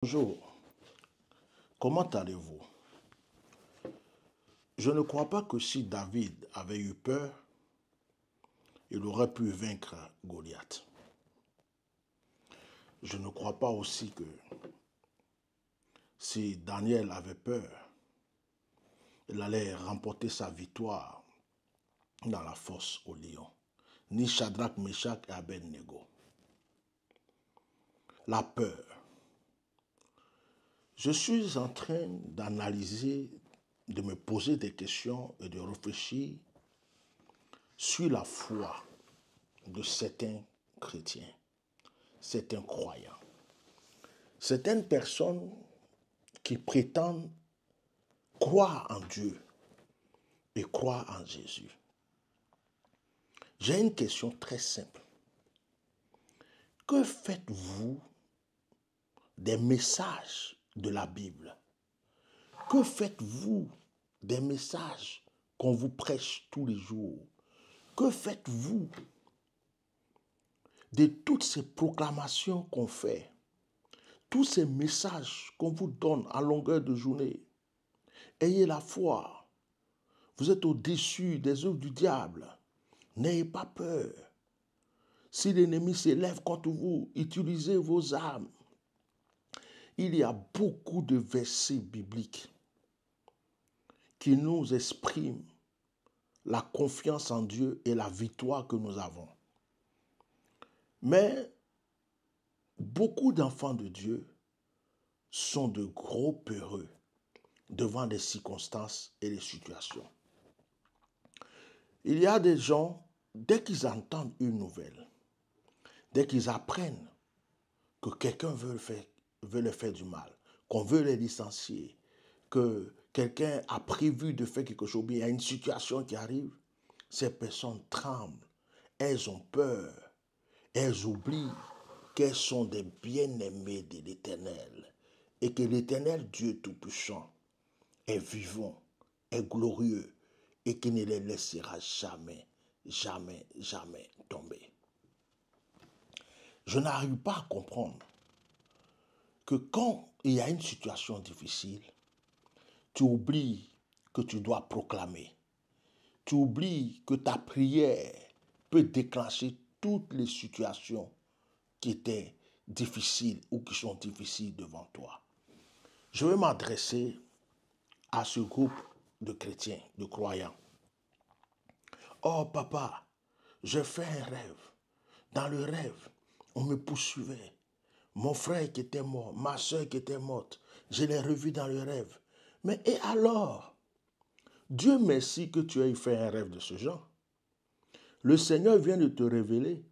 Bonjour, comment allez-vous? Je ne crois pas que si David avait eu peur, il aurait pu vaincre Goliath. Je ne crois pas aussi que si Daniel avait peur, il allait remporter sa victoire dans la fosse au lion. Ni Shadrach, Meshach et Abednego. La peur. Je suis en train d'analyser, de me poser des questions et de réfléchir sur la foi de certains chrétiens, certains croyants. Certaines personnes qui prétendent croire en Dieu et croire en Jésus. J'ai une question très simple. Que faites-vous des messages de la Bible? Que faites-vous des messages qu'on vous prêche tous les jours? Que faites-vous de toutes ces proclamations qu'on fait? Tous ces messages qu'on vous donne à longueur de journée? Ayez la foi. Vous êtes au-dessus des œuvres du diable. N'ayez pas peur. Si l'ennemi s'élève contre vous, utilisez vos armes. Il y a beaucoup de versets bibliques qui nous expriment la confiance en Dieu et la victoire que nous avons. Mais beaucoup d'enfants de Dieu sont de gros peureux devant des circonstances et des situations. Il y a des gens, dès qu'ils entendent une nouvelle, dès qu'ils apprennent que quelqu'un veut leur faire du mal, qu'on veut les licencier, que quelqu'un a prévu de faire quelque chose, il y a une situation qui arrive, ces personnes tremblent, elles ont peur, elles oublient qu'elles sont des bien-aimés de l'Éternel et que l'Éternel Dieu Tout-Puissant est vivant, est glorieux et qui ne les laissera jamais, jamais, jamais tomber. Je n'arrive pas à comprendre que quand il y a une situation difficile, tu oublies que tu dois proclamer. Tu oublies que ta prière peut déclencher toutes les situations qui étaient difficiles ou qui sont difficiles devant toi. Je vais m'adresser à ce groupe de chrétiens, de croyants. Oh papa, j'ai fait un rêve. Dans le rêve, on me poursuivait. Mon frère qui était mort, ma soeur qui était morte, je l'ai revu dans le rêve. Mais et alors? Dieu merci que tu aies fait un rêve de ce genre. Le Seigneur vient de te révéler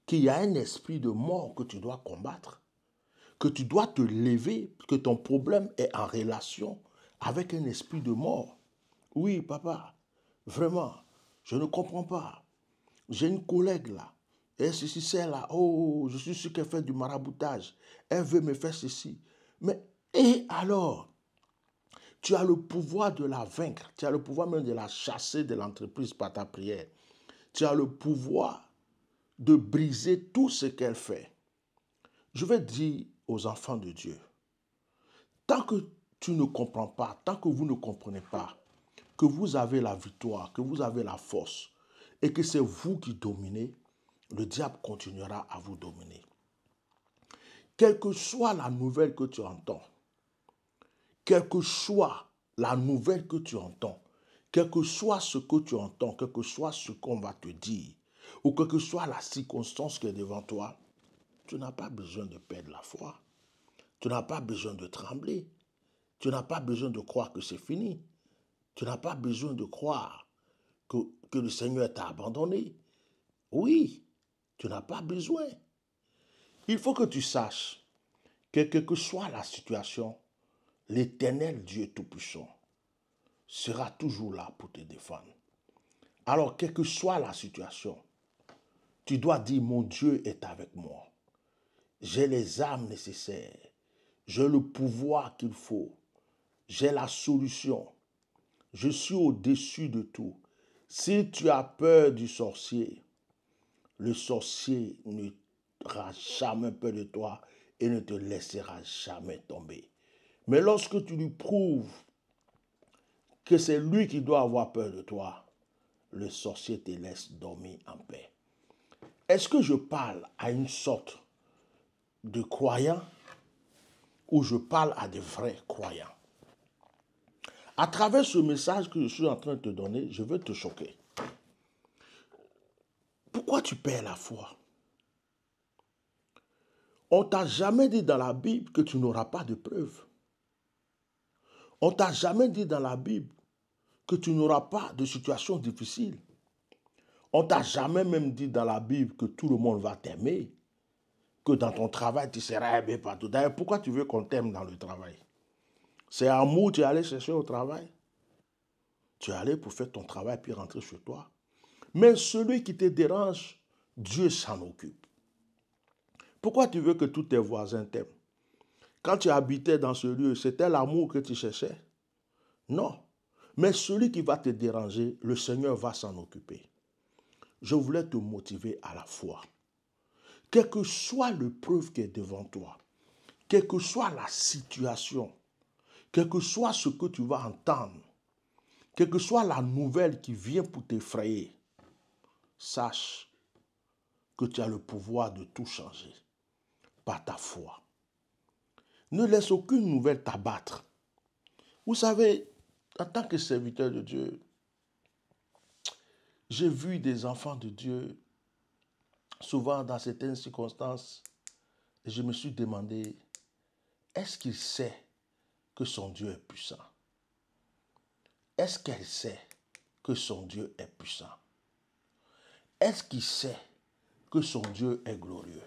qu'il y a un esprit de mort que tu dois combattre, que tu dois te lever, que ton problème est en relation avec un esprit de mort. Oui, papa, vraiment, je ne comprends pas. J'ai une collègue là, et ceci, c'est là, oh, je suis sûr qu'elle fait du maraboutage. Elle veut me faire ceci. Mais, et alors? Tu as le pouvoir de la vaincre. Tu as le pouvoir même de la chasser de l'entreprise par ta prière. Tu as le pouvoir de briser tout ce qu'elle fait. Je vais dire aux enfants de Dieu, tant que tu ne comprends pas, tant que vous ne comprenez pas que vous avez la victoire, que vous avez la force et que c'est vous qui dominez, le diable continuera à vous dominer. Quelle que soit la nouvelle que tu entends, quelle que soit la nouvelle que tu entends, quel que soit ce que tu entends, quel que soit ce qu'on va te dire, ou quelle que soit la circonstance qui est devant toi, tu n'as pas besoin de perdre la foi. Tu n'as pas besoin de trembler. Tu n'as pas besoin de croire que c'est fini. Tu n'as pas besoin de croire que le Seigneur t'a abandonné. Oui, tu n'as pas besoin. Il faut que tu saches que quelle que soit la situation, l'Éternel Dieu Tout-Puissant sera toujours là pour te défendre. Alors, quelle que soit la situation, tu dois dire, mon Dieu est avec moi. J'ai les armes nécessaires. J'ai le pouvoir qu'il faut. J'ai la solution. Je suis au-dessus de tout. Si tu as peur du sorcier, le sorcier n'aura jamais peur de toi et ne te laissera jamais tomber. Mais lorsque tu lui prouves que c'est lui qui doit avoir peur de toi, le sorcier te laisse dormir en paix. Est-ce que je parle à une sorte de croyants ou je parle à des vrais croyants? À travers ce message que je suis en train de te donner, je veux te choquer. Pourquoi tu perds la foi? On ne t'a jamais dit dans la Bible que tu n'auras pas de preuves. On ne t'a jamais dit dans la Bible que tu n'auras pas de situation difficile. On ne t'a jamais même dit dans la Bible que tout le monde va t'aimer, que dans ton travail tu seras aimé partout. D'ailleurs, pourquoi tu veux qu'on t'aime dans le travail? C'est amour, tu es allé chercher au travail. Tu es allé pour faire ton travail puis rentrer chez toi. Mais celui qui te dérange, Dieu s'en occupe. Pourquoi tu veux que tous tes voisins t'aiment? Quand tu habitais dans ce lieu, c'était l'amour que tu cherchais? Non. Mais celui qui va te déranger, le Seigneur va s'en occuper. Je voulais te motiver à la foi. Quelle que soit l'épreuve qui est devant toi, quelle que soit la situation, quel que soit ce que tu vas entendre, quelle que soit la nouvelle qui vient pour t'effrayer, sache que tu as le pouvoir de tout changer par ta foi. Ne laisse aucune nouvelle t'abattre. Vous savez, en tant que serviteur de Dieu, j'ai vu des enfants de Dieu, souvent dans certaines circonstances, et je me suis demandé, est-ce qu'il sait que son Dieu est puissant? Est-ce qu'elle sait que son Dieu est puissant? Est-ce qu'il sait que son Dieu est glorieux?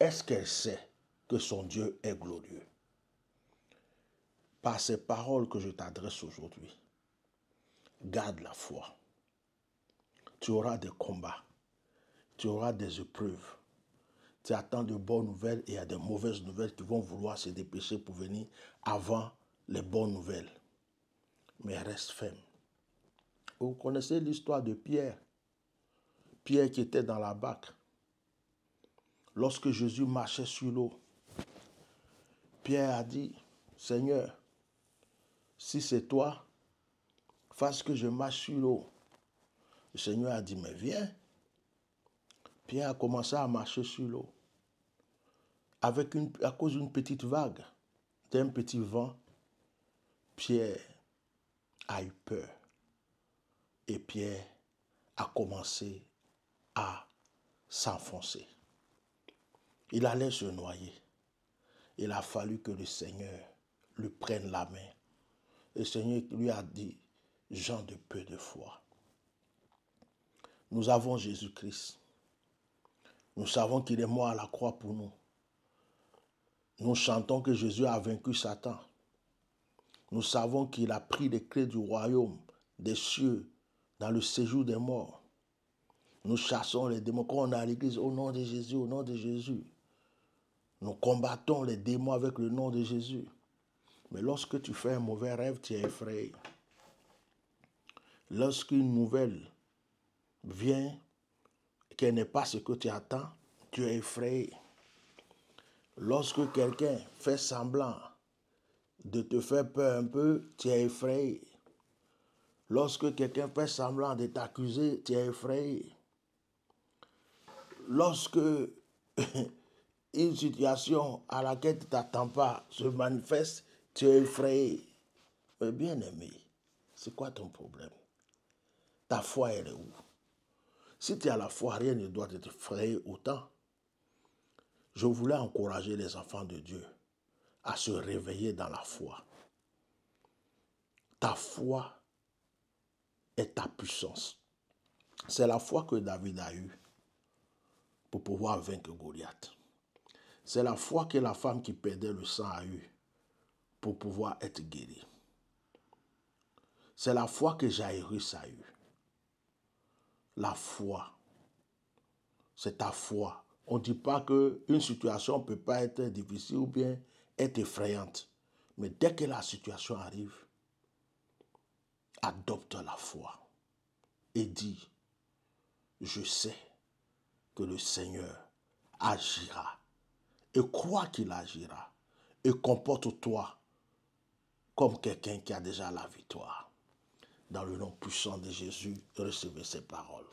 Est-ce qu'elle sait que son Dieu est glorieux? Par ces paroles que je t'adresse aujourd'hui, garde la foi. Tu auras des combats, tu auras des épreuves. Tu attends de bonnes nouvelles et il y a de mauvaises nouvelles qui vont vouloir se dépêcher pour venir avant les bonnes nouvelles. Mais reste ferme. Vous connaissez l'histoire de Pierre. Pierre qui était dans la barque. Lorsque Jésus marchait sur l'eau, Pierre a dit, Seigneur, si c'est toi, fasse que je marche sur l'eau. Le Seigneur a dit, mais viens. Pierre a commencé à marcher sur l'eau. À cause d'une petite vague, d'un petit vent, Pierre a eu peur. Et Pierre a commencé à s'enfoncer. Il allait se noyer. Il a fallu que le Seigneur lui prenne la main. Le Seigneur lui a dit, gens de peu de foi. Nous avons Jésus-Christ. Nous savons qu'il est mort à la croix pour nous. Nous chantons que Jésus a vaincu Satan. Nous savons qu'il a pris les clés du royaume des cieux dans le séjour des morts. Nous chassons les démons. Quand on est à l'église, au nom de Jésus, au nom de Jésus. Nous combattons les démons avec le nom de Jésus. Mais lorsque tu fais un mauvais rêve, tu es effrayé. Lorsqu'une nouvelle vient, qu'elle n'est pas ce que tu attends, tu es effrayé. Lorsque quelqu'un fait semblant de te faire peur un peu, tu es effrayé. Lorsque quelqu'un fait semblant de t'accuser, tu es effrayé. Lorsque une situation à laquelle tu ne t'attends pas se manifeste, tu es effrayé. Mais bien aimé, c'est quoi ton problème? Ta foi, elle est où? Si tu as la foi, rien ne doit t'effrayer autant. Je voulais encourager les enfants de Dieu à se réveiller dans la foi. Ta foi est ta puissance. C'est la foi que David a eue pour pouvoir vaincre Goliath. C'est la foi que la femme qui perdait le sang a eue pour pouvoir être guérie. C'est la foi que Jairus a eue. La foi, c'est ta foi. On ne dit pas qu'une situation ne peut pas être difficile ou bien être effrayante. Mais dès que la situation arrive, adopte la foi et dis, je sais que le Seigneur agira et crois qu'il agira. Et comporte-toi comme quelqu'un qui a déjà la victoire. Dans le nom puissant de Jésus, recevez ces paroles.